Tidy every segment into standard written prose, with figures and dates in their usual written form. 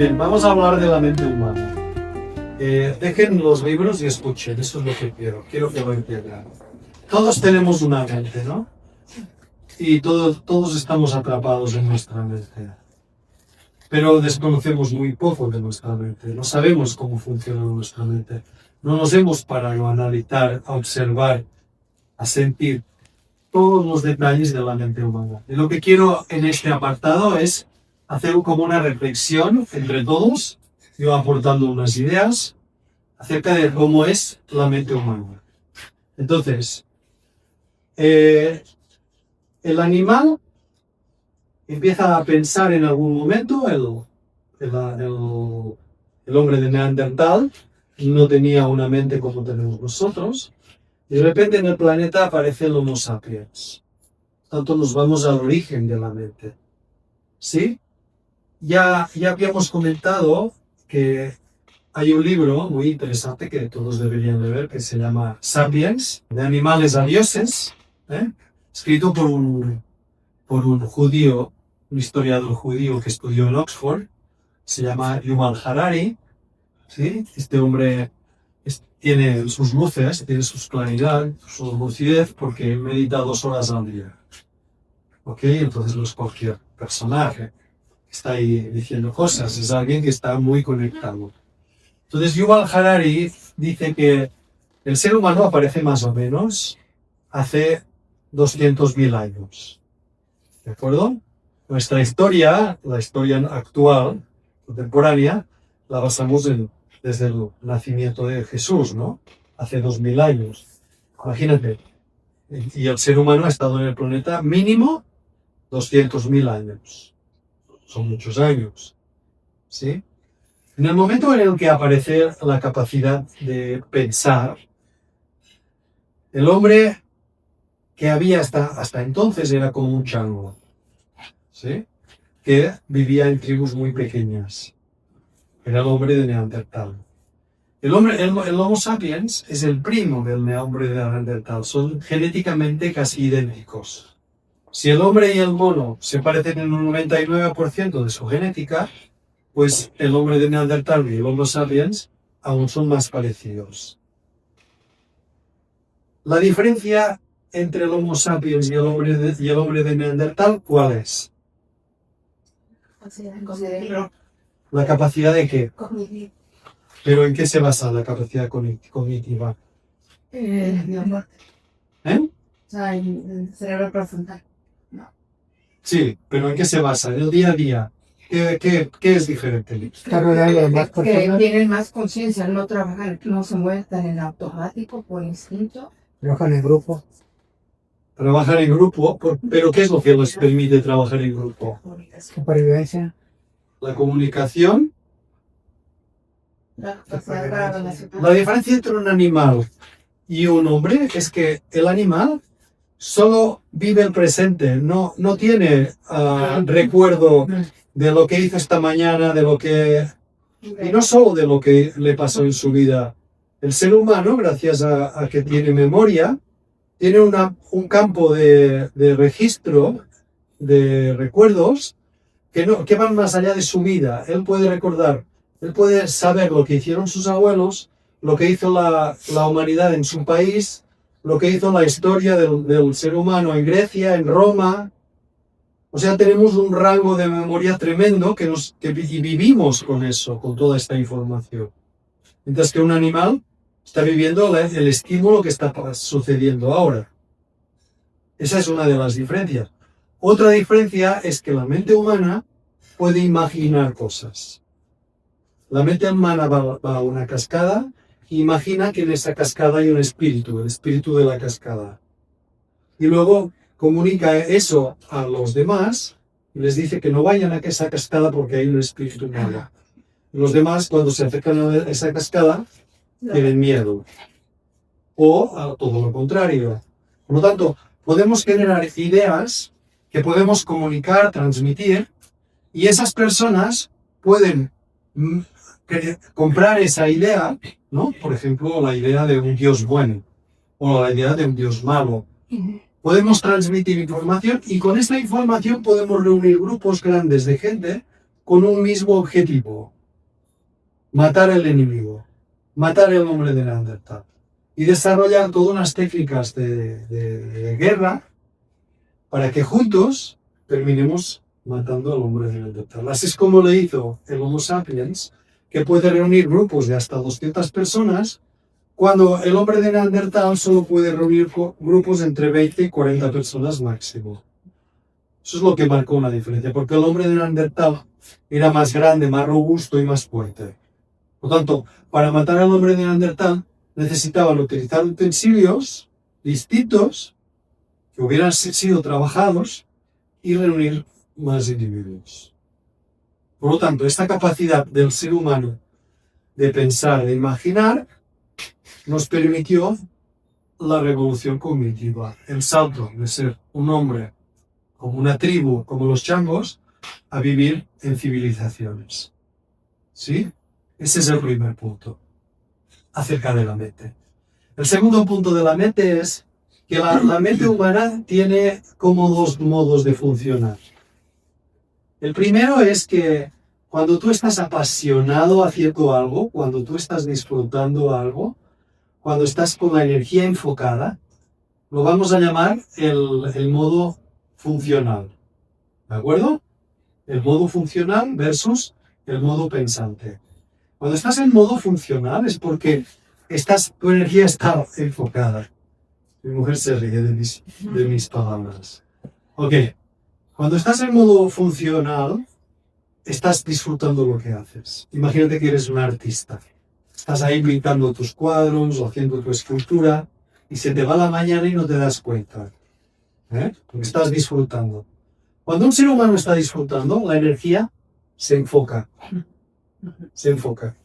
Bien, vamos a hablar de la mente humana. Dejen los libros y escuchen, eso es lo que quiero. Quiero que lo entiendan. Todos tenemos una mente, ¿no? Y todos estamos atrapados en nuestra mente. Pero desconocemos muy poco de nuestra mente. No sabemos cómo funciona nuestra mente. No nos hemos parado a analizar, a observar, a sentir todos los detalles de la mente humana. Y lo que quiero en este apartado es hacer como una reflexión entre todos, yo aportando unas ideas acerca de cómo es la mente humana. Entonces, el animal empieza a pensar en algún momento, el hombre de Neandertal no tenía una mente como tenemos nosotros, y de repente en el planeta aparece el Homo sapiens. Tanto nos vamos al origen de la mente. ¿Sí? Ya habíamos comentado que hay un libro muy interesante que todos deberían de ver que se llama Sapiens, de animales a dioses, escrito por un judío, un historiador judío que estudió en Oxford, se llama Yuval Harari. ¿Sí? Este hombre tiene sus luces, tiene su claridad, su lucidez, porque medita 2 horas al día. ¿Ok? Entonces no es cualquier personaje que está ahí diciendo cosas, es alguien que está muy conectado. Entonces Yuval Harari dice que el ser humano aparece más o menos hace 200.000 años. ¿De acuerdo? Nuestra historia, la historia actual, contemporánea, la basamos desde el nacimiento de Jesús, ¿no? Hace 2000 años. Imagínate. Y el ser humano ha estado en el planeta mínimo 200.000 años. Son muchos años. ¿Sí? En el momento en el que aparece la capacidad de pensar, el hombre que había hasta entonces era como un chango, ¿sí? Que vivía en tribus muy pequeñas. Era el hombre de Neandertal. El Homo sapiens es el primo del hombre de Neandertal. Son genéticamente casi idénticos. Si el hombre y el mono se parecen en un 99% de su genética, pues el hombre de Neandertal y el Homo sapiens aún son más parecidos. La diferencia entre el Homo sapiens y el hombre de Neandertal, ¿cuál es? ¿La capacidad de qué? ¿Pero en qué se basa la capacidad cognitiva? ¿Eh? O sea, el cerebro prefrontal. No. Sí, pero ¿en qué se basa? En el día a día. ¿Qué es diferente? Que tienen más conciencia, no trabajan, no se mueven tan en automático, por instinto. Trabajan en grupo. Trabajar en grupo, pero ¿qué es lo que les permite trabajar en grupo? Supervivencia. La comunicación. La diferencia entre un animal y un hombre es que el animal solo vive el presente, no tiene recuerdo de lo que hizo esta mañana, y no solo de lo que le pasó en su vida. El ser humano, gracias a que tiene memoria, tiene un campo de registro, de recuerdos, que van más allá de su vida. Él puede recordar, él puede saber lo que hicieron sus abuelos, lo que hizo la humanidad en su país, lo que hizo la historia del ser humano en Grecia, en Roma. O sea, tenemos un rango de memoria tremendo y vivimos con eso, con toda esta información. Mientras que un animal está viviendo el estímulo que está sucediendo ahora. Esa es una de las diferencias. Otra diferencia es que la mente humana puede imaginar cosas. La mente humana va a una cascada e imagina que en esa cascada hay un espíritu, el espíritu de la cascada. Y luego comunica eso a los demás y les dice que no vayan a esa cascada porque hay un espíritu malo. Los demás, cuando se acercan a esa cascada, tienen miedo. O a todo lo contrario. Por lo tanto, podemos generar ideas que podemos comunicar, transmitir, y esas personas pueden comprar esa idea, ¿no? Por ejemplo, la idea de un Dios bueno o la idea de un Dios malo. Podemos transmitir información y con esta información podemos reunir grupos grandes de gente con un mismo objetivo: matar al enemigo, matar al hombre de Neandertal. Y desarrollar todas unas técnicas de guerra para que juntos terminemos matando al hombre de Neandertal. Así es como le hizo el Homo sapiens, que puede reunir grupos de hasta 200 personas, cuando el hombre de Neandertal solo puede reunir grupos entre 20 y 40 personas máximo. Eso es lo que marcó una diferencia, porque el hombre de Neandertal era más grande, más robusto y más fuerte. Por lo tanto, para matar al hombre de Neandertal necesitaban utilizar utensilios distintos que hubieran sido trabajados y reunir más individuos. Por lo tanto, esta capacidad del ser humano de pensar, de imaginar, nos permitió la revolución cognitiva, el salto de ser un hombre como una tribu, como los changos, a vivir en civilizaciones. ¿Sí? Ese es el primer punto acerca de la mente. El segundo punto de la mente es que la mente humana tiene como dos modos de funcionar. El primero es que cuando tú estás apasionado haciendo algo, cuando tú estás disfrutando algo, cuando estás con la energía enfocada, lo vamos a llamar el modo funcional. ¿De acuerdo? El modo funcional versus el modo pensante. Cuando estás en modo funcional es porque tu energía está enfocada. Mi mujer se ríe de mis palabras. Ok. Cuando estás en modo funcional, estás disfrutando lo que haces. Imagínate que eres un artista. Estás ahí pintando tus cuadros o haciendo tu escultura y se te va la mañana y no te das cuenta. Porque estás disfrutando. Cuando un ser humano está disfrutando, la energía se enfoca. Se enfoca.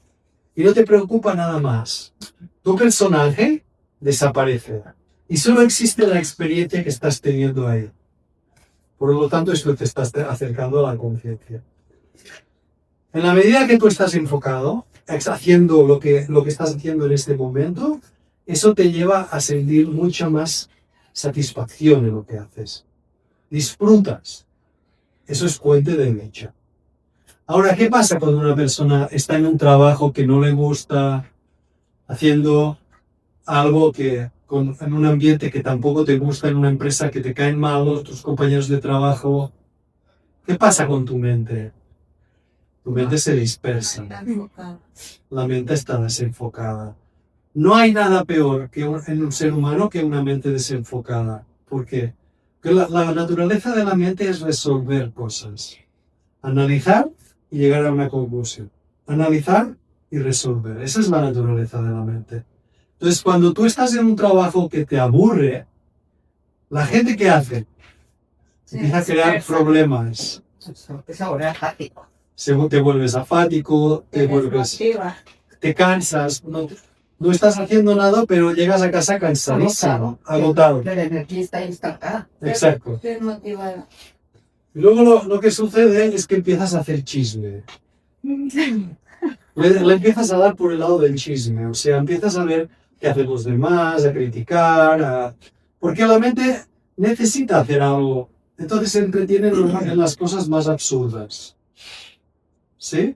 Y no te preocupa nada más. Tu personaje desaparece. Y solo existe la experiencia que estás teniendo ahí. Por lo tanto, esto te está acercando a la conciencia. En la medida que tú estás enfocado, haciendo lo que estás haciendo en este momento, eso te lleva a sentir mucha más satisfacción en lo que haces. Disfrutas. Eso es fuente de dicha. Ahora, ¿qué pasa cuando una persona está en un trabajo que no le gusta, haciendo algo en un ambiente que tampoco te gusta, en una empresa que te caen mal tus compañeros de trabajo? ¿Qué pasa con tu mente? Tu mente se dispersa. La mente está desenfocada. No hay nada peor en un ser humano que una mente desenfocada. ¿Por qué? Porque la naturaleza de la mente es resolver cosas. Analizar y llegar a una conclusión. Analizar y resolver. Esa es la naturaleza de la mente. Entonces, cuando tú estás en un trabajo que te aburre, la gente que hace empieza a crear problemas. Es ahora apático. Te vuelves afático, te cansas, no estás haciendo nada, pero llegas a casa cansadísimo, agotado. La energía está estancada. Exacto. Desmotivada. Y luego lo que sucede es que empiezas a hacer chisme. Le empiezas a dar por el lado del chisme, o sea, empiezas a ver qué hacen los demás, a criticar, porque la mente necesita hacer algo, entonces se entretiene en las cosas más absurdas. ¿Sí?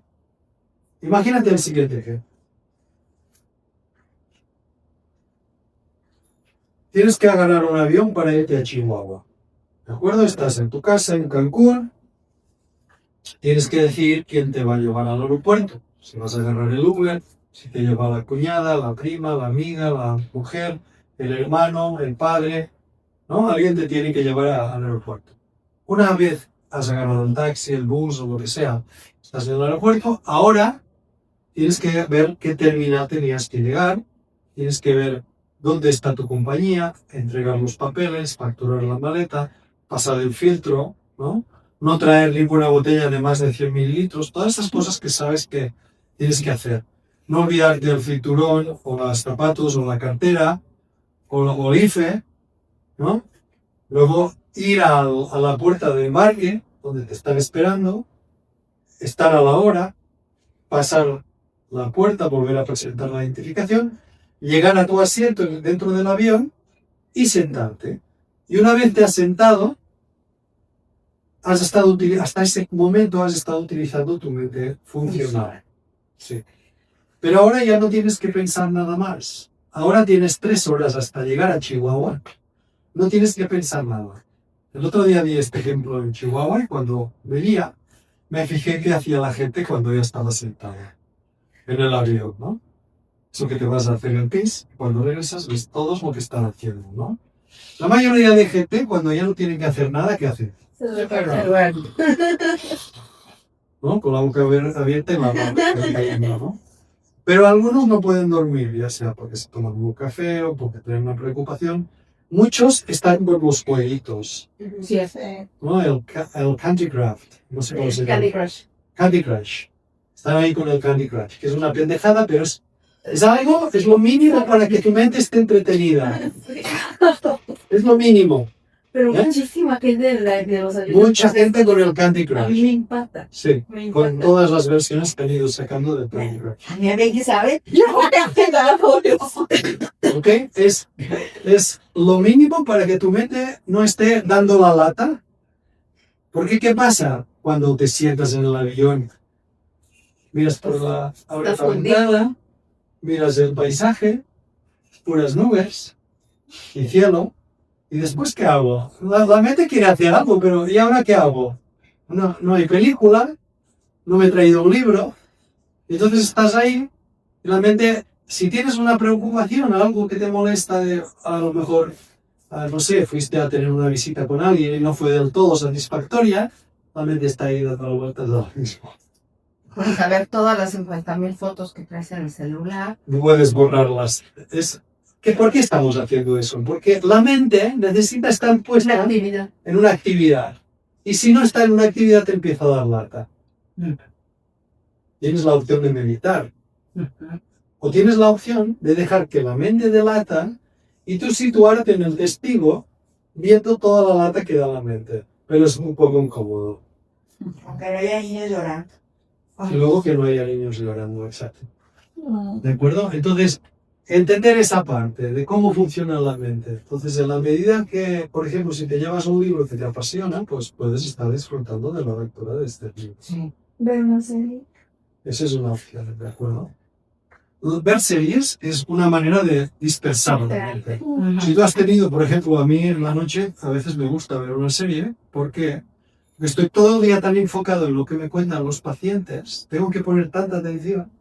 Imagínate el siguiente ejemplo. Tienes que agarrar un avión para irte a Chihuahua. ¿De acuerdo? Estás en tu casa en Cancún. Tienes que decidir quién te va a llevar al aeropuerto. Si vas a agarrar el Uber, si te lleva la cuñada, la prima, la amiga, la mujer, el hermano, el padre, ¿no? Alguien te tiene que llevar al aeropuerto. Una vez has agarrado el taxi, el bus o lo que sea, estás en el aeropuerto, ahora tienes que ver qué terminal tenías que llegar, tienes que ver dónde está tu compañía, entregar los papeles, facturar la maleta, pasar el filtro, ¿no? No traer ninguna botella de más de 100 mililitros, todas esas cosas que sabes que tienes que hacer. No olvidarte del cinturón, o los zapatos, o la cartera, o el IFE, ¿no? Luego ir a la puerta de embarque, donde te están esperando, estar a la hora, pasar la puerta, volver a presentar la identificación, llegar a tu asiento dentro del avión y sentarte. Y una vez te has sentado, hasta ese momento has estado utilizando tu mente funcional. Sí. Pero ahora ya no tienes que pensar nada más. Ahora tienes 3 horas hasta llegar a Chihuahua. No tienes que pensar nada. El otro día vi este ejemplo en Chihuahua y cuando venía me fijé qué hacía la gente cuando ya estaba sentada en el avión, ¿no? Eso que te vas a hacer el pis, cuando regresas ves todos lo que están haciendo, ¿no? La mayoría de gente cuando ya no tienen que hacer nada, ¿qué hacen? Se duerme. ¿No? Con la boca abierta y la mano cayendo, ¿no? Pero algunos no pueden dormir, ya sea porque se toman un café o porque tienen una preocupación. Muchos están con los jueguitos, Sí, ¿no? El Candy Craft, no sé cómo se llama. Candy Crush. Candy Crush. Están ahí con el Candy Crush, que es una pendejada, pero es algo, es lo mínimo para que tu mente esté entretenida. Es lo mínimo. Pero ¿Eh? muchísima gente de los aviones. Mucha gente con el Candy A mí Crush. me impacta. Sí, Me con encanta. todas las versiones que han ido sacando del Candy Crush. A mí hay que saber. Yo voy a hacer la foto. ¿Ok? Es lo mínimo para que tu mente no esté dando la lata. Porque ¿qué pasa cuando te sientas en el avión? Miras por abres Está la ventana, miras el paisaje, puras nubes y cielo. ¿Y después qué hago? La mente quiere hacer algo, pero ¿y ahora qué hago? No hay película, no me he traído un libro. Entonces estás ahí y la mente, si tienes una preocupación, algo que te molesta, a lo mejor, no sé, fuiste a tener una visita con alguien y no fue del todo satisfactoria, la mente está ahí dando vueltas de lo mismo. Puedes ver todas las 50.000 fotos que traes en el celular. No puedes borrarlas. ¿Por qué estamos haciendo eso? Porque la mente necesita estar Una puesta actividad. en una actividad. Y si no está en una actividad, te empieza a dar lata. Tienes la opción de meditar. O tienes la opción de dejar que la mente dé lata y tú situarte en el testigo viendo toda la lata que da la mente. Pero es un poco incómodo. Aunque no haya niños llorando. Y luego que no haya niños llorando, exacto. ¿De acuerdo? Entonces, entender esa parte de cómo funciona la mente. Entonces, en la medida que, por ejemplo, si te llevas un libro que te apasiona, pues puedes estar disfrutando de la lectura de este libro. Sí. Ver una serie. Esa es una opción, ¿de acuerdo? Ver series es una manera de dispersar la mente. Si tú has tenido, por ejemplo, a mí en la noche, a veces me gusta ver una serie, ¿por qué? Porque estoy todo el día tan enfocado en lo que me cuentan los pacientes, tengo que poner tanta atención,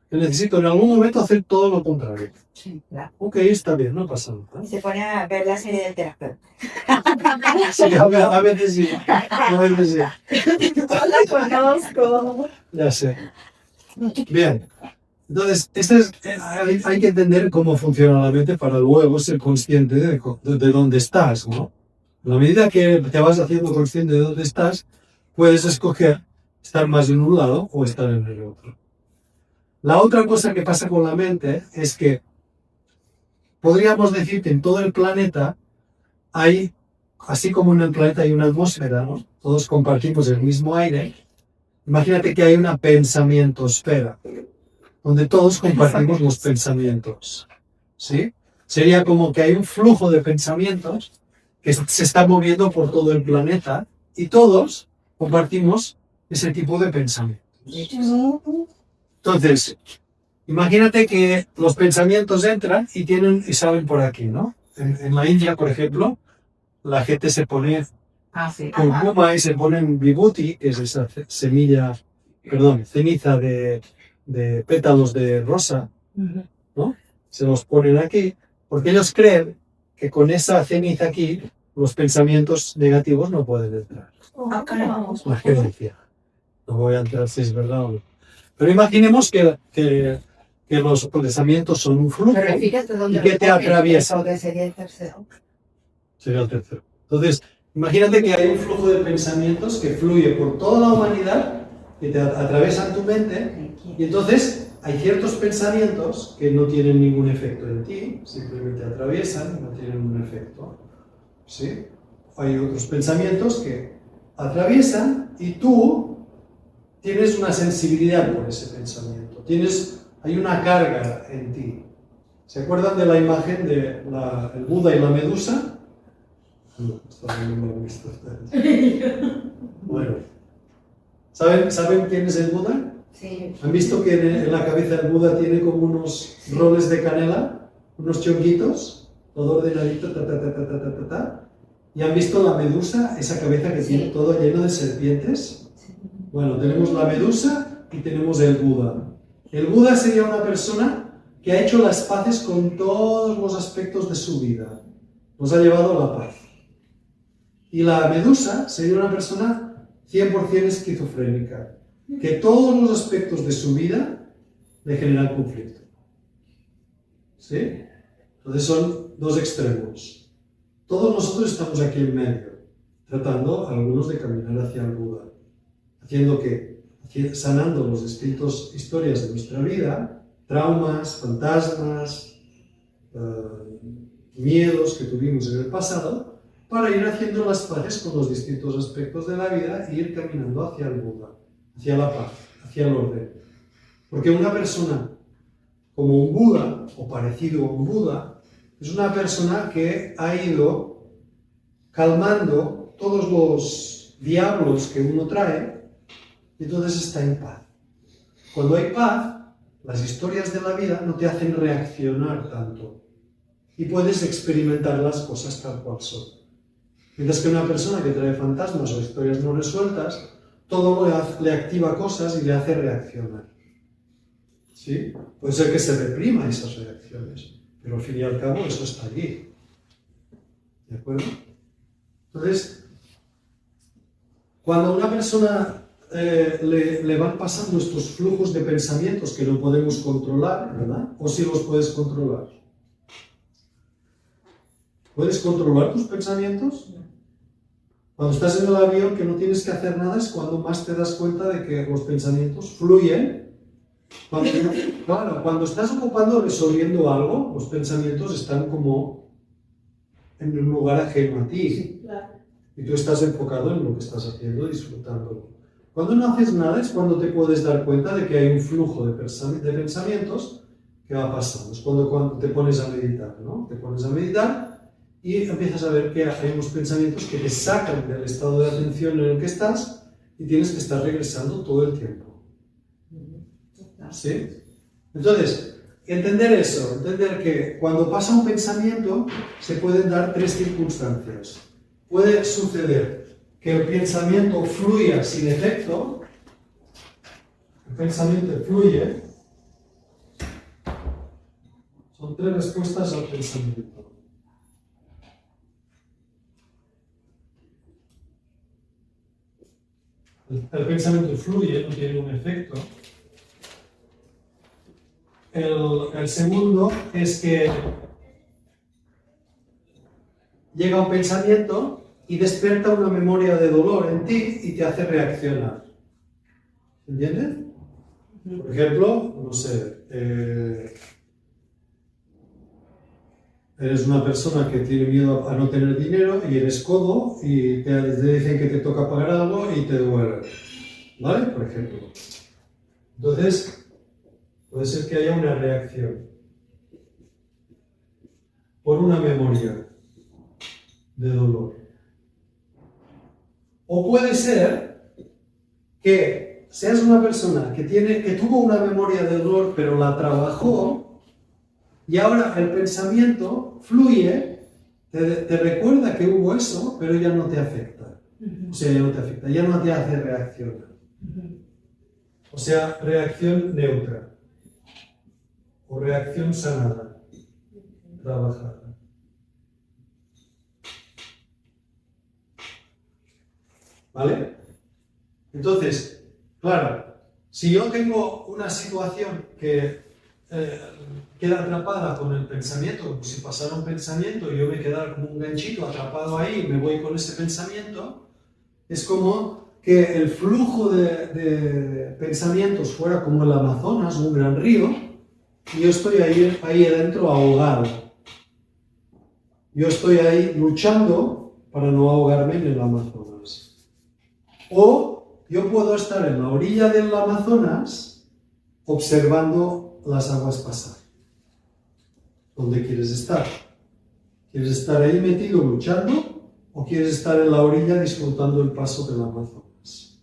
que necesito en algún momento hacer todo lo contrario. Sí, claro. Ok, está bien, no pasa nada. Y se pone a ver la serie del terapeuta. Sí, a veces sí, a veces sí. No la conozco. Ya sé. Bien. Entonces, hay que entender cómo funciona la mente para luego ser consciente de dónde estás, ¿no? A la medida que te vas haciendo consciente de dónde estás, puedes escoger estar más en un lado o estar en el otro. La otra cosa que pasa con la mente es que podríamos decir que en todo el planeta hay, así como en el planeta hay una atmósfera, ¿no? Todos compartimos el mismo aire. Imagínate que hay una pensamientosfera, donde todos compartimos los pensamientos, ¿sí? Sería como que hay un flujo de pensamientos que se está moviendo por todo el planeta y todos compartimos ese tipo de pensamientos. Entonces, imagínate que los pensamientos entran y salen por aquí, ¿no? En la India, por ejemplo, la gente se pone Sí. curcuma y se ponen vibhuti, que es esa ceniza de pétalos de rosa, ¿no? Se los ponen aquí, porque ellos creen que con esa ceniza aquí los pensamientos negativos no pueden entrar. Vamos. La creencia. No voy a entrar si es verdad o no. Pero imaginemos que los pensamientos son un flujo. Pero fíjate dónde ¿Y qué te lo ponen, atraviesa? eso que sería el tercero. Sería el tercero. Entonces, imagínate que hay un flujo de pensamientos que fluye por toda la humanidad, que te atraviesan tu mente, y entonces hay ciertos pensamientos que no tienen ningún efecto en ti, simplemente atraviesan y no tienen un efecto. ¿Sí? Hay otros pensamientos que atraviesan y tú tienes una sensibilidad por ese pensamiento. Hay una carga en ti. ¿Se acuerdan de la imagen de el Buda y la medusa? No, esto no lo he visto ustedes. ¿Saben quién es el Buda? Sí. ¿Han visto que en la cabeza del Buda tiene como unos roles de canela? Unos chonguitos, todo ordenadito, ta, ta, ta, ta, ta, ta, ta, ta. ¿Y han visto la medusa, esa cabeza que tiene todo lleno de serpientes? Bueno, tenemos la medusa y tenemos el Buda. El Buda sería una persona que ha hecho las paces con todos los aspectos de su vida. Nos ha llevado a la paz. Y la medusa sería una persona 100% esquizofrénica, que todos los aspectos de su vida le generan conflicto. ¿Sí? Entonces son dos extremos. Todos nosotros estamos aquí en medio, tratando algunos de caminar hacia el Buda, haciendo que, sanando los distintos historias de nuestra vida, traumas, fantasmas, miedos que tuvimos en el pasado, para ir haciendo las paces con los distintos aspectos de la vida e ir caminando hacia el Buda, hacia la paz, hacia el orden. Porque una persona como un Buda, o parecido a un Buda, es una persona que ha ido calmando todos los diablos que uno trae y entonces está en paz. Cuando hay paz, las historias de la vida no te hacen reaccionar tanto y puedes experimentar las cosas tal cual son. Mientras que una persona que trae fantasmas o historias no resueltas, todo le activa cosas y le hace reaccionar. ¿Sí? Puede ser que se reprima esas reacciones, pero al fin y al cabo eso está allí. ¿De acuerdo? Entonces, cuando a una persona le van pasando estos flujos de pensamientos que no podemos controlar, ¿verdad? ¿O si los puedes controlar? ¿Puedes controlar tus pensamientos? Cuando estás en el avión que no tienes que hacer nada es cuando más te das cuenta de que los pensamientos fluyen. Cuando estás ocupando resolviendo algo, los pensamientos están como en un lugar ajeno a ti. Sí, claro. Y tú estás enfocado en lo que estás haciendo, disfrutándolo. Cuando no haces nada es cuando te puedes dar cuenta de que hay un flujo de pensamientos que va pasando. Es cuando te pones a meditar, ¿no? Te pones a meditar y empiezas a ver que hay unos pensamientos que te sacan del estado de atención en el que estás y tienes que estar regresando todo el tiempo. ¿Sí? Entonces, entender eso, entender que cuando pasa un pensamiento se pueden dar tres circunstancias. Puede suceder que el pensamiento fluya sin efecto, el pensamiento fluye, son tres respuestas al pensamiento. El pensamiento fluye, no tiene un efecto. El segundo es que llega un pensamiento y despierta una memoria de dolor en ti y te hace reaccionar. ¿Entiendes? Por ejemplo, no sé, eres una persona que tiene miedo a no tener dinero y eres codo y te dicen que te toca pagar algo y te duele. ¿Vale? Por ejemplo. Entonces, puede ser que haya una reacción por una memoria de dolor. O puede ser que seas una persona que tuvo una memoria de dolor pero la trabajó y ahora el pensamiento fluye, te recuerda que hubo eso, pero ya no te afecta. O sea, ya no te afecta, ya no te hace reaccionar. O sea, reacción neutra. O reacción sanada, trabajada. ¿Vale? Entonces, claro, si yo tengo una situación que queda atrapada con el pensamiento, como si pasara un pensamiento y yo me quedara como un ganchito atrapado ahí, me voy con ese pensamiento, es como que el flujo de pensamientos fuera como el Amazonas, un gran río, y yo estoy ahí adentro ahogado. Yo estoy ahí luchando para no ahogarme en el Amazonas. O yo puedo estar en la orilla del Amazonas observando las aguas pasar. ¿Dónde quieres estar? ¿Quieres estar ahí metido luchando o quieres estar en la orilla disfrutando el paso del Amazonas?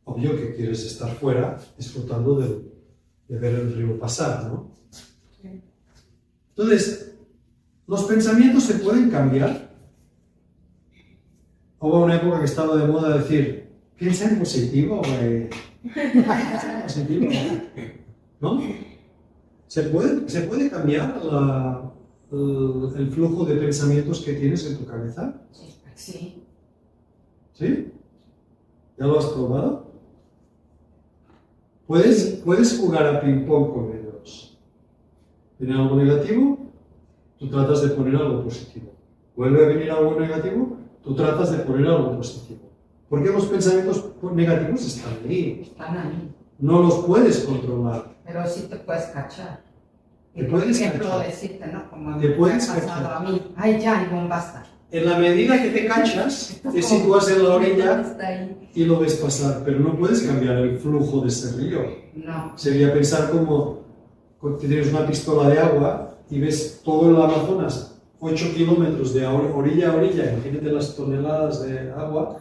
obvio que quieres estar fuera disfrutando de ver el río pasar, ¿no? Entonces, los pensamientos se pueden cambiar. Hubo una época que estaba de moda decir, piensa en positivo, piensa en positivo, ¿no? Se puede cambiar el flujo de pensamientos que tienes en tu cabeza. Sí. ¿Sí? ¿Ya lo has probado? Puedes jugar a ping-pong con ellos. ¿Viene algo negativo? Tú tratas de poner algo positivo. ¿Vuelve a venir algo negativo? Tú tratas de poner algo positivo. Porque los pensamientos negativos están ahí. Están ahí. No los puedes controlar. Pero sí te puedes cachar. Te Y por puedes ejemplo, cachar. decirte, ¿no? Como Te me puedes ha pasado cachar. a mí. Ay, ya, y basta. En la medida que te cachas, te sitúas en la orilla Está ahí. y lo ves pasar, pero no puedes cambiar el flujo de ese río. No. Sería pensar como que tienes una pistola de agua y ves todo el Amazonas, 8 kilómetros de orilla a orilla, imagínate las toneladas de agua,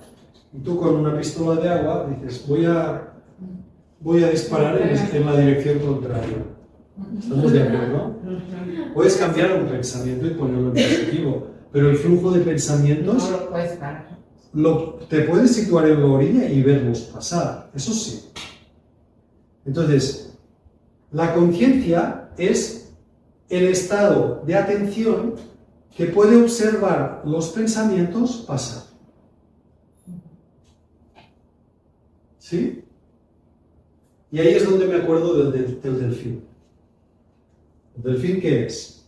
y tú con una pistola de agua dices, voy a disparar en la dirección contraria. ¿Estamos de acuerdo? Puedes cambiar un pensamiento y ponerlo en positivo, pero el flujo de No pensamientos lo puedes parar. te puedes situar en la orilla y verlos pasar, eso sí. Entonces, la conciencia es el estado de atención que puede observar los pensamientos pasar. ¿Sí? Y ahí es donde me acuerdo del delfín. ¿El delfín qué es?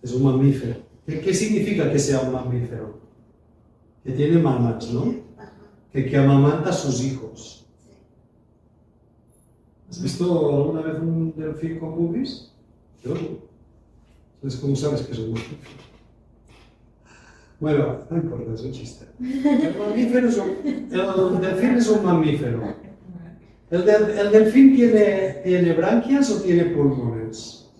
Es un mamífero. ¿Qué significa que sea un mamífero? Que tiene mamás, ¿no? Que amamanta a sus hijos. ¿Has visto alguna vez un delfín con boobies? Yo no. Entonces, ¿cómo sabes que es un mamífero? Bueno, no importa, es un chiste. El delfín es un mamífero. ¿El delfín tiene branquias o tiene pulmones?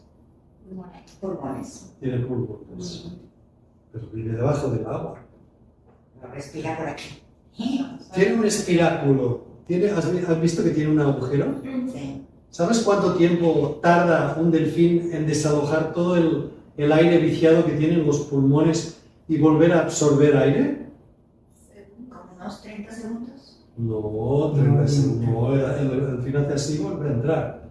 Pulmones. Tiene pulmones. Pero vive debajo del agua. Lo respira por aquí. Tiene un espiráculo. ¿Has visto que tiene un agujero? Sí. ¿Sabes cuánto tiempo tarda un delfín en desalojar todo el aire viciado que tienen los pulmones y volver a absorber aire? Como unos 30 segundos. No, 30 segundos. No, el delfín hace así y vuelve a entrar.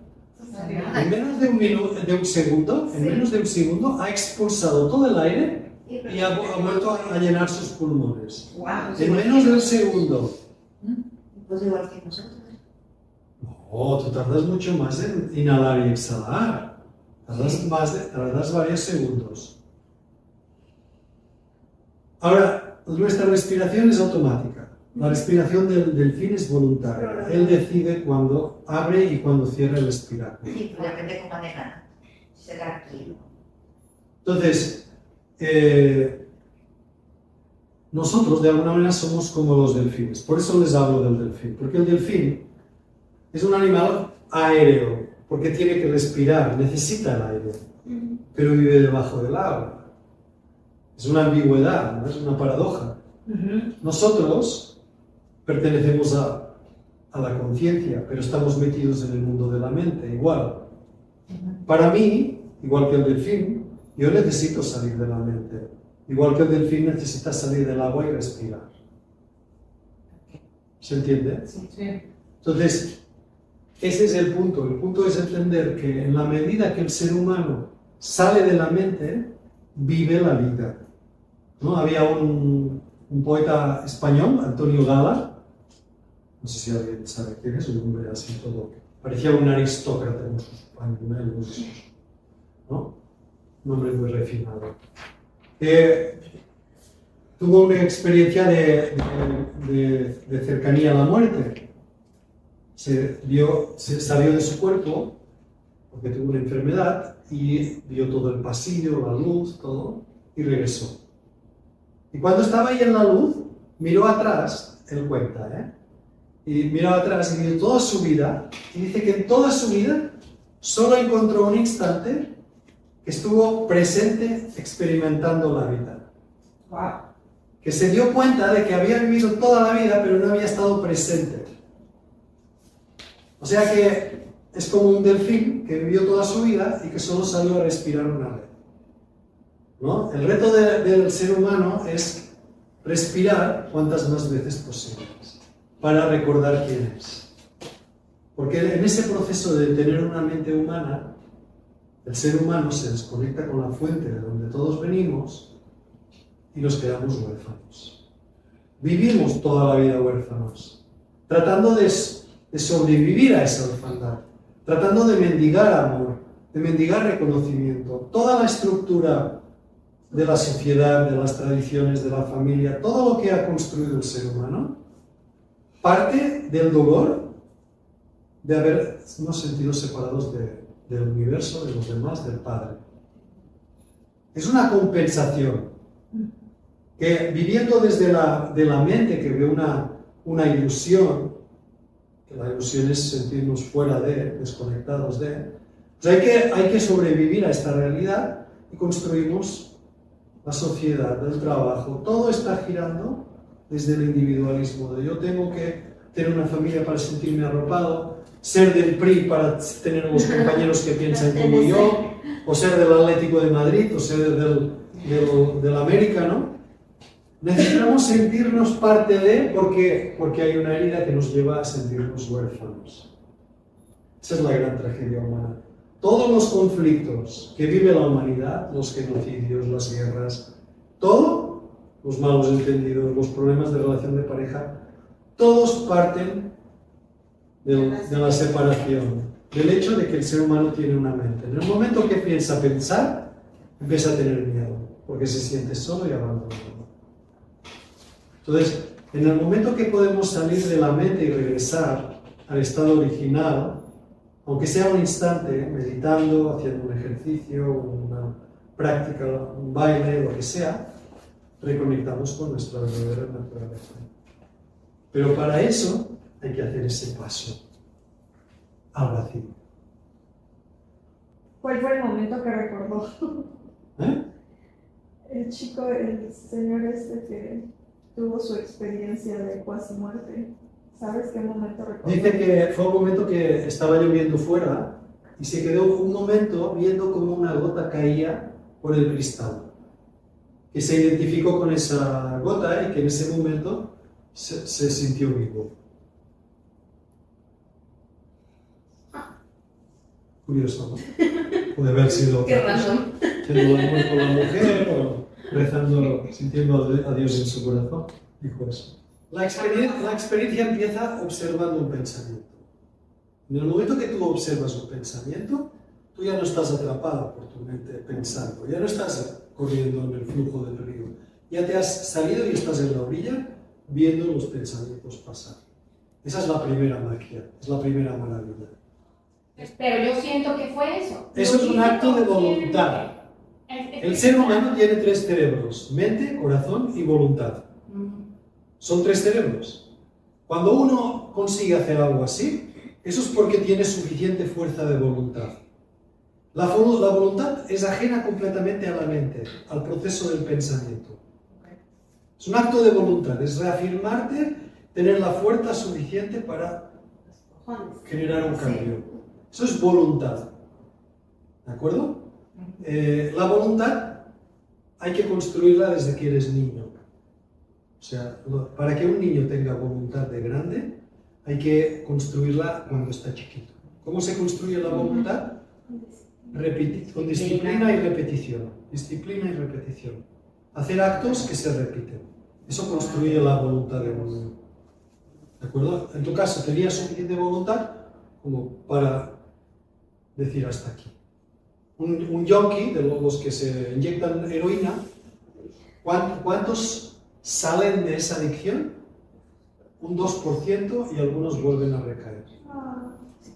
En menos de un segundo, ha expulsado todo el aire y ha vuelto a llenar sus pulmones. Wow. En menos de un segundo. Pues igual que nosotros. No, tú tardas mucho más en inhalar y exhalar. Tardas varios segundos. Ahora, nuestra respiración es automática. La respiración del delfín es voluntaria. Él decide cuándo abre y cuándo cierra el espiráculo. Sí, pues depende cómo ande gana. Se tranquilo. Entonces, nosotros de alguna manera somos como los delfines. Por eso les hablo del delfín. Porque el delfín es un animal aéreo, porque tiene que respirar, necesita el aire, pero vive debajo del agua. Es una ambigüedad, ¿no? Es una paradoja. Nosotros pertenecemos a la conciencia, pero estamos metidos en el mundo de la mente, igual. Para mí, igual que el delfín, yo necesito salir de la mente. Igual que el delfín necesita salir del agua y respirar. ¿Se entiende? Sí. Entonces, ese es el punto. El punto es entender que en la medida que el ser humano sale de la mente, vive la vida. ¿No? Había un poeta español, Antonio Gala, no sé si alguien sabe quién es, un hombre así todo, parecía un aristócrata con sus pañuelos, ¿no? Un hombre muy refinado. Tuvo una experiencia de cercanía a la muerte. Se salió de su cuerpo porque tuvo una enfermedad y vio todo el pasillo, la luz, todo, y regresó. Y cuando estaba ahí en la luz, miró atrás, él cuenta, y miró atrás y vio toda su vida, y dice que en toda su vida solo encontró un instante que estuvo presente experimentando la vida. Wow. que se dio cuenta de que había vivido toda la vida, pero no había estado presente. O sea que es como un delfín que vivió toda su vida y que solo salió a respirar una vez, ¿no? El reto del ser humano es respirar cuantas más veces posibles para recordar quién es. Porque en ese proceso de tener una mente humana, el ser humano se desconecta con la fuente de donde todos venimos y nos quedamos huérfanos. Vivimos toda la vida huérfanos, tratando de sobrevivir a esa orfandad, tratando de mendigar amor, de mendigar reconocimiento. Toda la estructura de la sociedad, de las tradiciones, de la familia, todo lo que ha construido el ser humano, parte del dolor de habernos sentido separados del universo, de los demás, del Padre. Es una compensación que, viviendo desde de la mente que ve una ilusión, que la ilusión es sentirnos fuera desconectados de, pues hay que sobrevivir a esta realidad y construimos la sociedad, el trabajo. Todo está girando desde el individualismo, de yo tengo que tener una familia para sentirme arropado, ser del PRI para tener unos compañeros que piensan como yo, o ser del Atlético de Madrid, o ser del América, ¿no? Necesitamos sentirnos parte de, porque hay una herida que nos lleva a sentirnos huérfanos. Esa es la gran tragedia humana. Todos los conflictos que vive la humanidad, los genocidios, las guerras, todo, los malos entendidos, los problemas de relación de pareja, todos parten de la separación, del hecho de que el ser humano tiene una mente. En el momento que piensa pensar, empieza a tener miedo, porque se siente solo y abandonado. Entonces, en el momento que podemos salir de la mente y regresar al estado original, aunque sea un instante, meditando, haciendo un ejercicio, una práctica, un baile, lo que sea, reconectamos con nuestra verdadera naturaleza. Pero para eso hay que hacer ese paso al vacío. ¿Cuál fue el momento que recordó? ¿Eh? El chico, el señor que tuvo su experiencia de cuasi muerte. ¿Sabes qué momento recordó? Dice que fue un momento que estaba lloviendo fuera y se quedó un momento viendo cómo una gota caía por el cristal. Que se identificó con esa gota y que en ese momento se sintió vivo. Curioso, ¿no? Puede haber sido Qué random. haciendo el amor con la mujer o rezando, sintiendo a Dios en su corazón. Dijo eso. La experiencia empieza observando un pensamiento. En el momento que tú observas un pensamiento, tú ya no estás atrapado por tu mente pensando, ya no estás corriendo en el flujo del río. Ya te has salido y estás en la orilla viendo los pensamientos pasar. Esa es la primera magia, es la primera maravilla. Pero yo siento que fue eso. Eso es un acto de voluntad. El ser humano tiene 3 cerebros: mente, corazón y voluntad. Son 3 cerebros. Cuando uno consigue hacer algo así, eso es porque tiene suficiente fuerza de voluntad. La voluntad es ajena completamente a la mente, al proceso del pensamiento. Es un acto de voluntad, es reafirmarte, tener la fuerza suficiente para generar un cambio. Eso es voluntad. ¿De acuerdo? La voluntad hay que construirla desde que eres niño. O sea, para que un niño tenga voluntad de grande, hay que construirla cuando está chiquito. ¿Cómo se construye la voluntad? Con disciplina y repetición. Disciplina y repetición. Hacer actos que se repiten. Eso construye la voluntad de un niño. ¿De acuerdo? En tu caso, ¿tenías suficiente voluntad como para decir hasta aquí? Un yonki, de los que se inyectan heroína, ¿cuántos salen de esa adicción? Un 2% y algunos vuelven a recaer.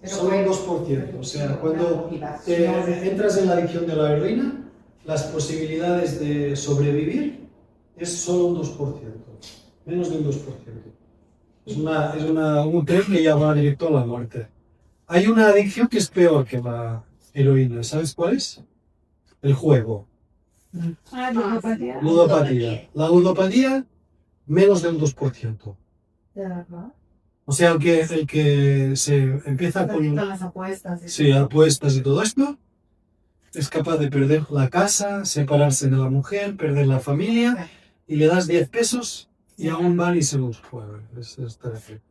Solo un 2%. O sea, cuando entras en la adicción de la heroína, las posibilidades de sobrevivir es solo un 2%. Menos de un 2%. Es un tren que ya va directo a la muerte. Hay una adicción que es peor que la heroína. ¿Sabes cuál es? El juego. Ludopatía. Ludopatía. La ludopatía menos del 2%. O sea, el que se empieza con las apuestas. sí, apuestas y todo esto, es capaz de perder la casa, separarse de la mujer, perder la familia, y le das 10 pesos y aún van y se los juegan. Es terrible.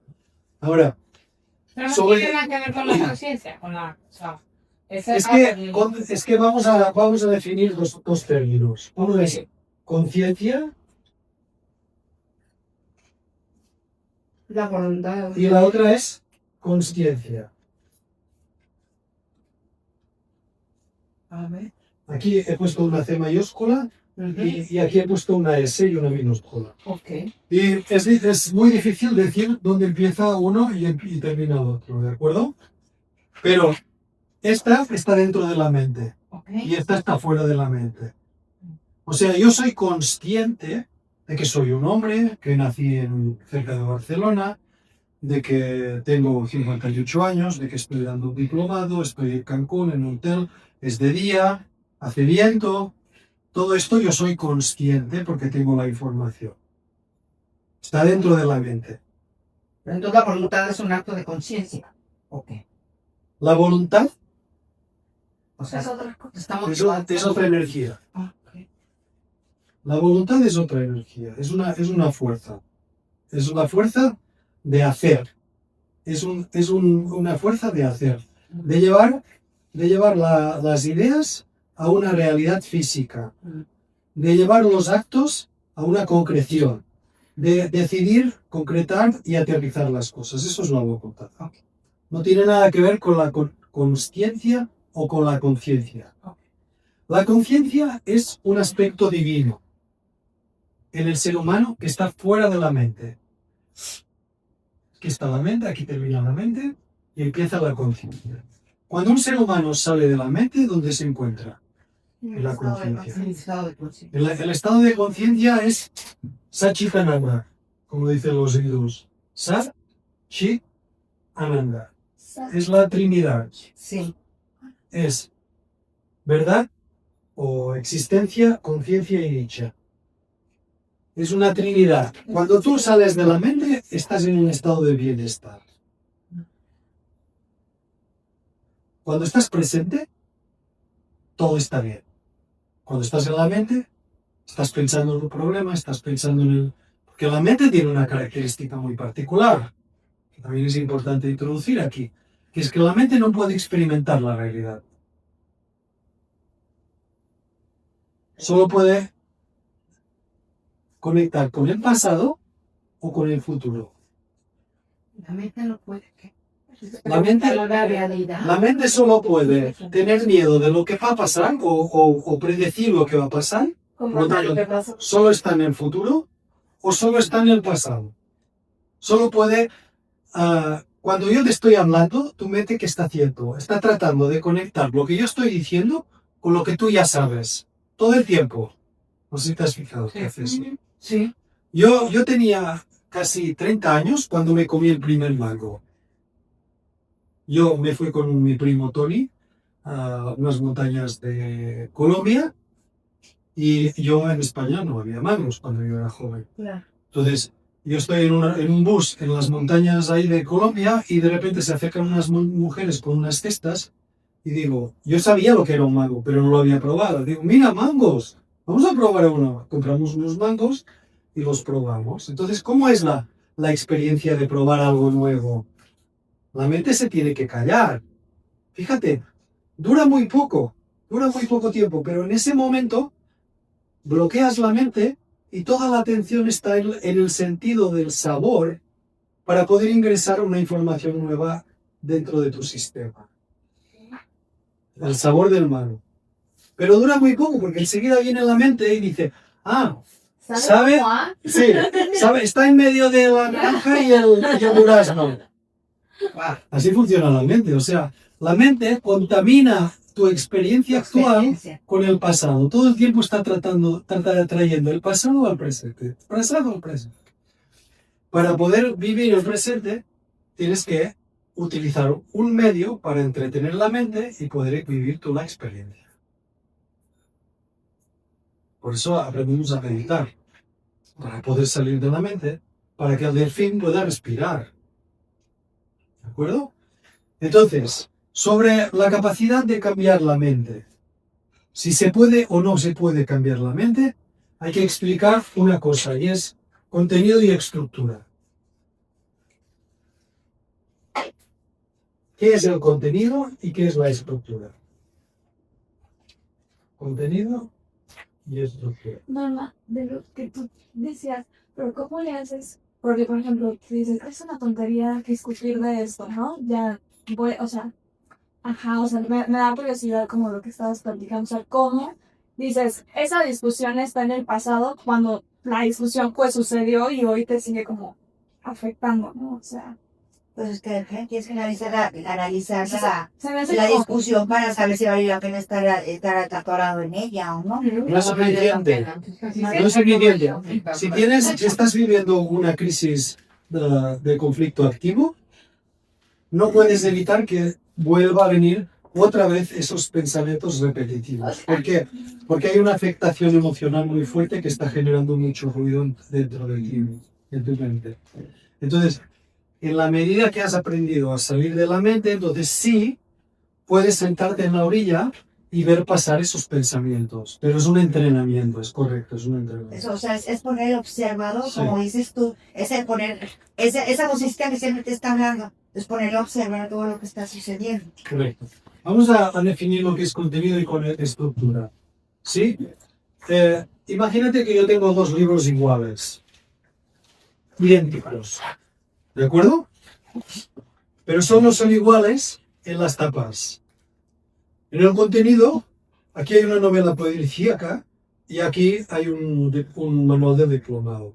Ahora, Pero no sobre- tiene nada que ver con la conciencia, con la... O sea, es que vamos a definir dos términos. Uno es conciencia La voluntad. y la otra es consciencia. A ver. Aquí he puesto una C mayúscula Ujú. y aquí he puesto una S y una minúscula. Ok. Y es muy difícil decir dónde empieza uno y termina el otro, ¿de acuerdo? Pero esta está dentro de la mente Ok. y esta está fuera de la mente. O sea, yo soy consciente de que soy un hombre, que nací cerca de Barcelona, de que tengo 58 años, de que estoy dando un diplomado, estoy en Cancún, en un hotel, es de día, hace viento. Todo esto yo soy consciente porque tengo la información. Está dentro de la mente. Entonces la voluntad es un acto de conciencia. Ok. La voluntad O sea, Es otra cosa. estamos... es otra energía. Ah, ok. La voluntad es otra energía, es una fuerza. Es una fuerza de hacer. Una fuerza de hacer. De llevar las ideas a una realidad física. De llevar los actos a una concreción. De decidir, concretar y aterrizar las cosas. Eso es la voluntad. No tiene nada que ver con la consciencia o con la conciencia. La conciencia es un aspecto divino en el ser humano que está fuera de la mente. Aquí está la mente, aquí termina la mente y empieza la conciencia. Cuando un ser humano sale de la mente, ¿dónde se encuentra? En la conciencia. El estado de conciencia. El estado de conciencia es Satchitananda, como dicen los hindús. Sat, Chit, Ananda. Es la Trinidad. Sí. Es verdad o existencia, conciencia y dicha. Es una trinidad. Cuando tú sales de la mente, estás en un estado de bienestar. Cuando estás presente, todo está bien. Cuando estás en la mente, estás pensando en un problema, estás pensando en el... Porque la mente tiene una característica muy particular, que también es importante introducir aquí, que es que la mente no puede experimentar la realidad. Solo puede conectar con el pasado o con el futuro. La mente no puede. ¿Qué? La mente, La realidad. la mente solo puede tener miedo de lo que va a pasar o predecir lo que va a pasar. Por lo tanto, solo está en el futuro o solo está en el pasado. Solo puede... cuando yo te estoy hablando, tu mente, ¿qué está haciendo? Está tratando de conectar lo que yo estoy diciendo con lo que tú ya sabes. Todo el tiempo. No sé si te has fijado que hace eso. Sí. Yo tenía casi 30 años cuando me comí el primer mango. Yo me fui con mi primo Tony a unas montañas de Colombia y yo en España no había mangos cuando yo era joven. Claro. Entonces, yo estoy en un bus en las montañas ahí de Colombia y de repente se acercan unas mujeres con unas cestas y digo, yo sabía lo que era un mango, pero no lo había probado. Digo, mira, mangos, vamos a probar uno. Compramos unos mangos y los probamos. Entonces, ¿cómo es la experiencia de probar algo nuevo? La mente se tiene que callar. Fíjate, dura muy poco tiempo, pero en ese momento bloqueas la mente y toda la atención está en el sentido del sabor para poder ingresar una información nueva dentro de tu sistema. El sabor del mango. Pero dura muy poco porque enseguida viene la mente y dice, ¿sabe? Sí, ¿sabe? Está en medio de la naranja y el durazno. Así funciona la mente. O sea, la mente contamina tu experiencia actual con el pasado. Todo el tiempo está trayendo el pasado al presente. Pasado al presente. Para poder vivir el presente, tienes que utilizar un medio para entretener la mente y poder vivir tú la experiencia. Por eso aprendimos a meditar. para poder salir de la mente, para que el delfín pueda respirar. ¿De acuerdo? Entonces, sobre la capacidad de cambiar la mente, si se puede o no se puede cambiar la mente, hay que explicar una cosa, y es contenido y estructura. ¿Qué es el contenido y qué es la estructura? Contenido y estructura. Norma, de lo que tú decías, pero ¿cómo le haces? Porque, por ejemplo, tú dices, es una tontería discutir de esto, ¿no? Ya voy, o sea, ajá, o sea, me da curiosidad como lo que estabas platicando, o sea, ¿cómo dices, esa discusión está en el pasado cuando la discusión pues sucedió y hoy te sigue como afectando, ¿no? O sea, Pues es que tienes que analizar se me hace la como- discusión para saber si vale la pena estar atorado en ella o no. No es suficiente. No es suficiente. Si estás viviendo una crisis de conflicto activo, no puedes evitar que vuelva a venir otra vez esos pensamientos repetitivos. ¿Por qué? Porque hay una afectación emocional muy fuerte que está generando mucho ruido dentro de ti, en tu mente. Entonces, en la medida que has aprendido a salir de la mente, entonces sí puedes sentarte en la orilla y ver pasar esos pensamientos. Pero es un entrenamiento, es correcto, es un entrenamiento. Eso, o sea, es poner el observador, Sí. como dices tú, es el poner, esa vocecita que siempre te está hablando, es poner a observar todo lo que está sucediendo. Correcto. Vamos a definir lo que es contenido y con estructura. ¿Sí? Imagínate que yo tengo dos libros iguales, idénticos. ¿De acuerdo? Pero solo son iguales en las tapas. En el contenido, aquí hay una novela policíaca y aquí hay un manual de diplomado.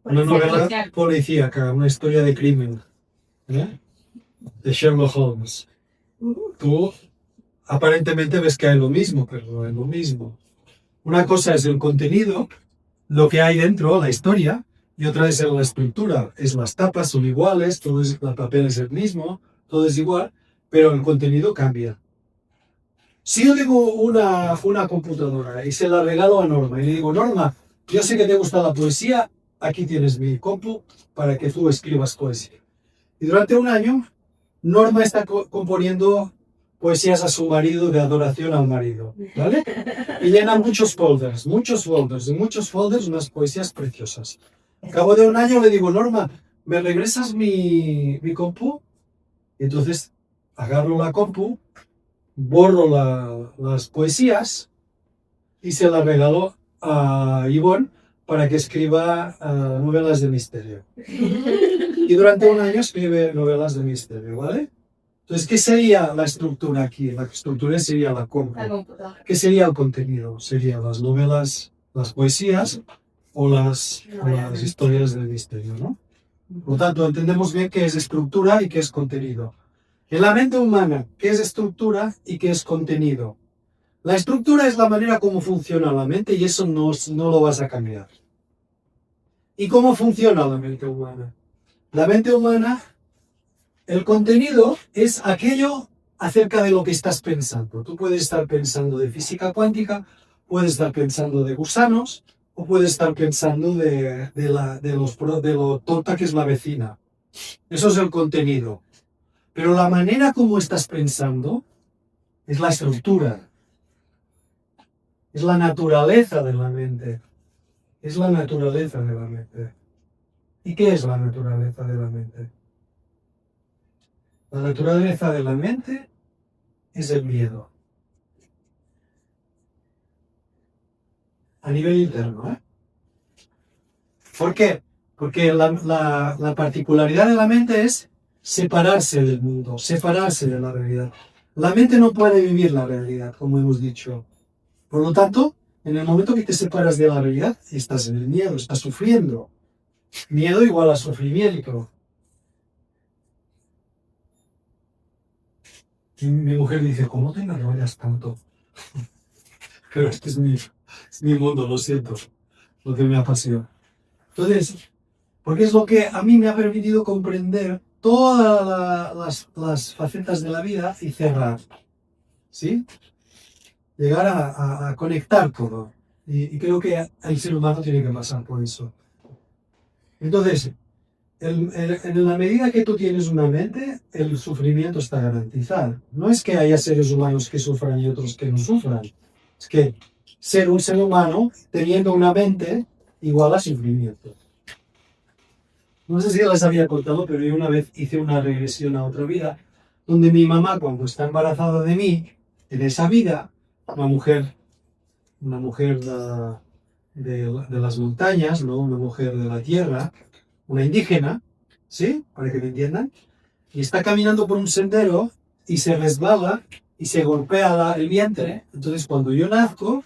Una novela policíaca, una historia de crimen. ¿Eh? De Sherlock Holmes. Tú aparentemente ves que hay lo mismo, pero no es lo mismo. Una cosa es el contenido, lo que hay dentro, la historia, y otra es la estructura. Es las tapas son iguales, el papel es el mismo, todo es igual, pero el contenido cambia. Si yo tengo una computadora y se la regalo a Norma y le digo, Norma, yo sé que te gusta la poesía, aquí tienes mi compu para que tú escribas poesía. Y durante un año, Norma está componiendo poesías a su marido de adoración al marido, ¿vale? Y llena muchos folders, unas poesías preciosas. Al cabo de un año le digo, Norma, ¿me regresas mi compu? Y entonces agarro la compu, borro las poesías y se las regalo a Ivonne para que escriba novelas de misterio. Y durante un año escribe novelas de misterio, ¿vale? Entonces, ¿qué sería la estructura aquí? La estructura sería la compu. ¿Qué sería el contenido? Serían las novelas, las poesías o las historias del misterio, ¿no? Por lo tanto, entendemos bien qué es estructura y qué es contenido. En la mente humana, ¿qué es estructura y qué es contenido? La estructura es la manera como funciona la mente y eso no lo vas a cambiar. ¿Y cómo funciona la mente humana? La mente humana, el contenido es aquello acerca de lo que estás pensando. Tú puedes estar pensando de física cuántica, puedes estar pensando de gusanos, o puedes estar pensando de lo tonta que es la vecina. Eso es el contenido. Pero la manera como estás pensando es la estructura. Es la naturaleza de la mente. Es la naturaleza de la mente. ¿Y qué es la naturaleza de la mente? La naturaleza de la mente es el miedo. A nivel interno, ¿eh? ¿Por qué? Porque la particularidad de la mente es separarse del mundo, separarse de la realidad. La mente no puede vivir la realidad, como hemos dicho. Por lo tanto, en el momento que te separas de la realidad, estás en el miedo, estás sufriendo. Miedo igual a sufrimiento. Y mi mujer dice, ¿cómo te enrollas tanto? Pero este es mi mundo, lo siento, lo que me apasiona. Entonces, porque es lo que a mí me ha permitido comprender todas las facetas de la vida y cerrar, ¿sí? Llegar a conectar todo. Y creo que el ser humano tiene que pasar por eso. Entonces, en la medida que tú tienes una mente, el sufrimiento está garantizado. No es que haya seres humanos que sufran y otros que no sufran. Es que ser un ser humano teniendo una mente igual a sufrimiento. No sé si les había contado, pero yo una vez hice una regresión a otra vida, donde mi mamá, cuando está embarazada de mí, en esa vida, una mujer de las montañas, ¿no? Una mujer de la tierra, una indígena, ¿sí? Para que me entiendan, y está caminando por un sendero y se resbala y se golpea el vientre. Entonces, cuando yo nazco,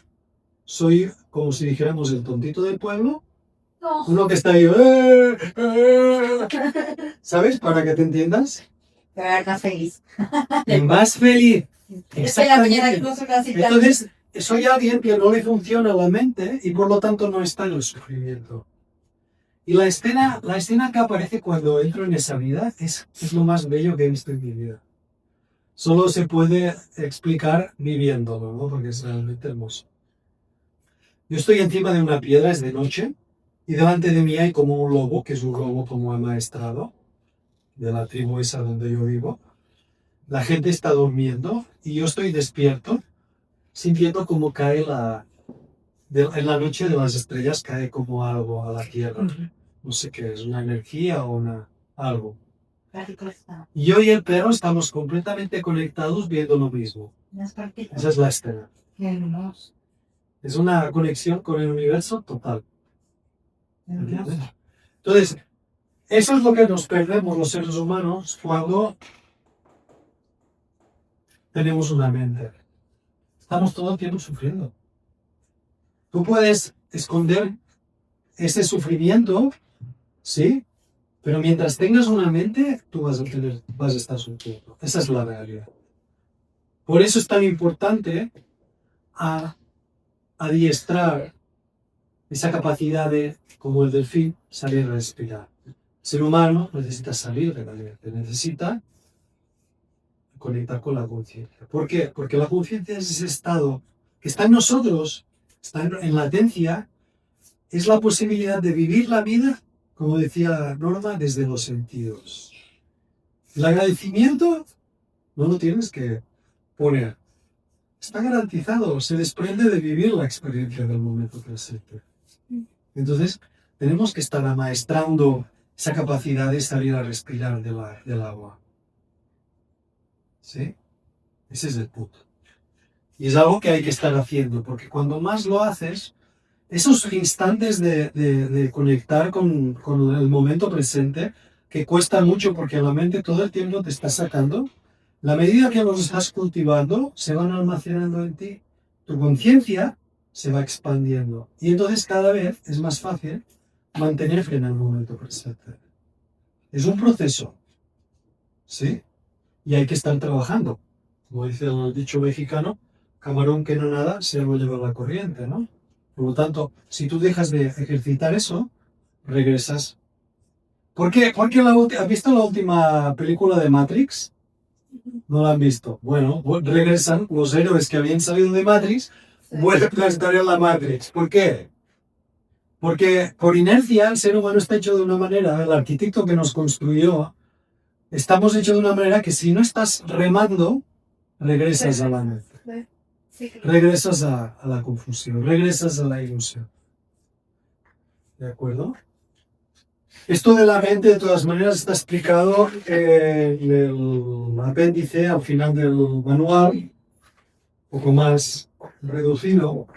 soy como si dijéramos el tontito del pueblo, No. uno que está ahí, ¿sabes? Para que te entiendas. Pero era más feliz. El más feliz. Es que la mañana Exactamente. incluso casi tan- Entonces, soy alguien que no le funciona la mente y por lo tanto no está en el sufrimiento. Y la escena que aparece cuando entro en esa vida es lo más bello que he visto en mi vida. Solo se puede explicar viviéndolo, ¿no? Porque es realmente hermoso. Yo estoy encima de una piedra, es de noche, y delante de mí hay como un lobo, que es un lobo como amaestrado, de la tribu esa donde yo vivo. La gente está durmiendo y yo estoy despierto, sintiendo como cae en la noche de las estrellas cae como algo a la tierra. No sé qué es, una energía o algo. Y yo y el perro estamos completamente conectados viendo lo mismo. Unas partitas. Esa es la escena. Qué hermoso. Es una conexión con el universo total. ¿Entiendes? Hermoso. Entonces, eso es lo que nos perdemos los seres humanos cuando tenemos una mente. Estamos todo el tiempo sufriendo. Tú puedes esconder ese sufrimiento, ¿sí? Pero mientras tengas una mente, tú vas a estar sufriendo. Esa es la realidad. Por eso es tan importante adiestrar esa capacidad de, como el delfín, salir a respirar. El ser humano necesita salir de la mente, necesita conectar con la conciencia. ¿Por qué? Porque la conciencia es ese estado que está en nosotros, está en latencia, es la posibilidad de vivir la vida, como decía Norma, desde los sentidos. El agradecimiento no lo tienes que poner. Está garantizado, se desprende de vivir la experiencia del momento presente. Entonces, tenemos que estar amaestrando esa capacidad de salir a respirar del agua. ¿Sí? Ese es el punto. Y es algo que hay que estar haciendo, porque cuando más lo haces, esos instantes de conectar con el momento presente, que cuesta mucho porque la mente todo el tiempo te está sacando, la medida que los estás cultivando, se van almacenando en ti. Tu conciencia se va expandiendo. Y entonces cada vez es más fácil mantenerte en el momento presente. Es un proceso. ¿Sí? Y hay que estar trabajando. Como dice el dicho mexicano, camarón que no nada se lo lleva la corriente, ¿no? Por lo tanto, si tú dejas de ejercitar eso, regresas. ¿Por qué? Porque ¿has visto la última película de Matrix? ¿No la han visto? Bueno, regresan los héroes que habían salido de Matrix, vuelven a estar en la Matrix. ¿Por qué? Porque por inercia el ser humano está hecho de una manera, el arquitecto que nos construyó, estamos hechos de una manera que si no estás remando, regresas a la mente. Regresas a la confusión, regresas a la ilusión. ¿De acuerdo? Esto de la mente, de todas maneras, está explicado en el apéndice al final del manual, un poco más reducido,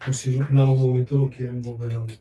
por si en algún momento lo quieren volver a ver.